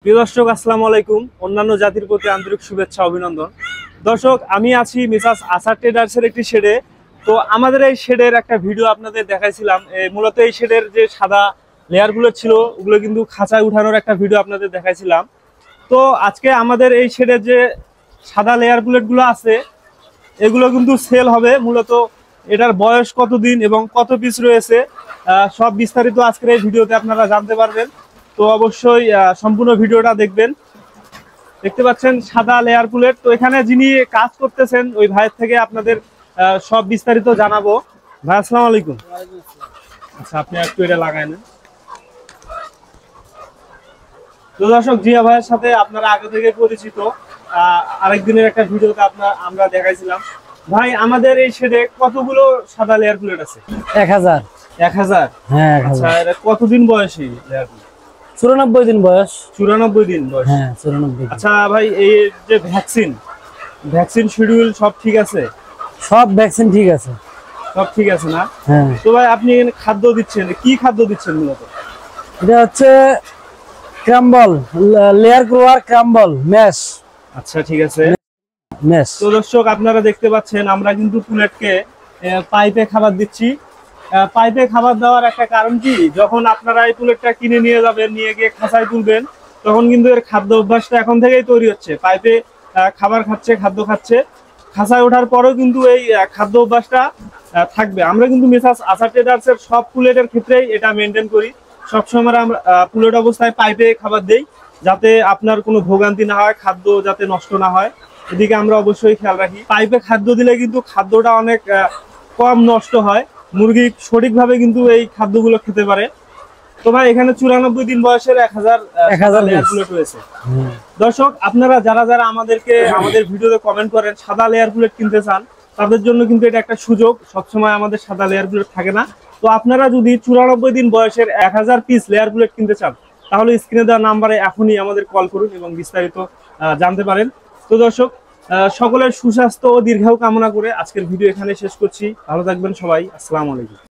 প্রিয় দর্শক, আসসালামু আলাইকুম। অন্যান্য জাতির প্রতি আন্তরিক শুভেচ্ছা অভিনন্দন। দর্শক, আমি আছি মিসাস আসার ট্রেডার্সের একটি শেডে। তো আমাদের এই শেডের একটা ভিডিও আপনাদের দেখাইছিলাম। মূলত এই শেডের যে সাদা লেয়ারগুলো ছিল ওগুলো কিন্তু খাঁচায় উঠানোর একটা ভিডিও আপনাদের দেখাইছিলাম। তো আজকে আমাদের এই শেডের যে সাদা লেয়ার বুলেটগুলো আছে এগুলো কিন্তু সেল হবে। মূলত এটার বয়স কতদিন এবং কত পিস রয়েছে সব বিস্তারিত আজকের এই ভিডিওতে আপনারা জানতে পারবেন। তো অবশ্যই সম্পূর্ণ ভিডিওটা দেখবেন। দেখতে পাচ্ছেন সাদা লেয়ার বুলেট। তো এখানে যিনি কাজ করতেছেন ওই ভাইয়ের থেকে আপনাদের সব বিস্তারিত জানাবো। ভাই, আসসালামু আলাইকুম। আচ্ছা, আপনি একটু এটা লাগাই নেন। তো দর্শক, জিয়া ভাইয়ের সাথে আপনারা আগে থেকে পরিচিত। আরেকদিনের একটা ভিডিওতে আমরা দেখাইছিলাম। ভাই, আমাদের এই শেডে কতগুলো সাদা লেয়ার বুলেট আছে? 1000। 1000? হ্যাঁ। আচ্ছা, এটা কতদিন বয়সী লেয়ার বুলেট? 94 দিন বয়স। 94 দিন বয়স? হ্যাঁ, 94 দিন। আচ্ছা ভাই, এই যে ভ্যাকসিন শিডিউল সব ঠিক আছে? সব ভ্যাকসিন ঠিক আছে। সব ঠিক আছে না? হ্যাঁ। তো ভাই, আপনি এখানে খাদ্য দিচ্ছেন, কি খাদ্য দিচ্ছেন মূলত? এটা হচ্ছে crumble, layer grower crumble mash. আচ্ছা, ঠিক আছে। ম্যাশ। তো দর্শক, আপনারা দেখতে পাচ্ছেন আমরা কিন্তু পুলেটকে পাইপে খাবার দিচ্ছি। পাইপে খাবার দেওয়ার একটা কারণ কি, যখন আপনারা এই পুলেটটা কিনে নিয়ে যাবেন, নিয়ে গিয়ে খাঁচায় তুলবেন, তখন কিন্তু এর খাদ্য অভ্যাসটা এখন থেকেই তৈরি হচ্ছে। পাইপে খাবার খাচ্ছে, খাদ্য খাচ্ছে। খাঁচায় ওঠার পরেও কিন্তু এই খাদ্য অভ্যাসটা থাকবে। আমরা কিন্তু মিসাস আসার ট্রেডার্সের সব পুলেটের ক্ষেত্রেই এটা মেনটেন করি। সবসময় আমরা পুলেট অবস্থায় পাইপে খাবার দেই, যাতে আপনার কোনো ভোগান্তি না হয়, খাদ্য যাতে নষ্ট না হয়, এদিকে আমরা অবশ্যই খেয়াল রাখি। পাইপে খাদ্য দিলে কিন্তু খাদ্যটা অনেক কম নষ্ট হয়, মুরগি সঠিকভাবে কিন্তু এই খাদ্যগুলো খেতে পারে। তো ভাই, এখানে 94 দিন বয়সের 1000 লেয়ার বুলেট রয়েছে। দর্শক, আপনারা যারা যারা আমাদের ভিডিওতে কমেন্ট করেন সাদা লেয়ার বুলেট কিনতে চান, তাদের জন্য কিন্তু এটা একটা সুযোগ। সবসময় আমাদের সাদা লেয়ার বুলেট থাকে না। তো আপনারা যদি 94 দিন বয়সের 1000 পিস লেয়ার বুলেট কিনতে চান, তাহলে স্ক্রিনে দেওয়া নাম্বারে এখনই আমাদের কল করুন এবং বিস্তারিত জানতে পারেন। তো দর্শক, সকলের সুস্বাস্থ্য ও দীর্ঘায়ু কামনা করে আজকের ভিডিও এখানে শেষ করছি। ভালো থাকবেন সবাই। আসসালামু আলাইকুম।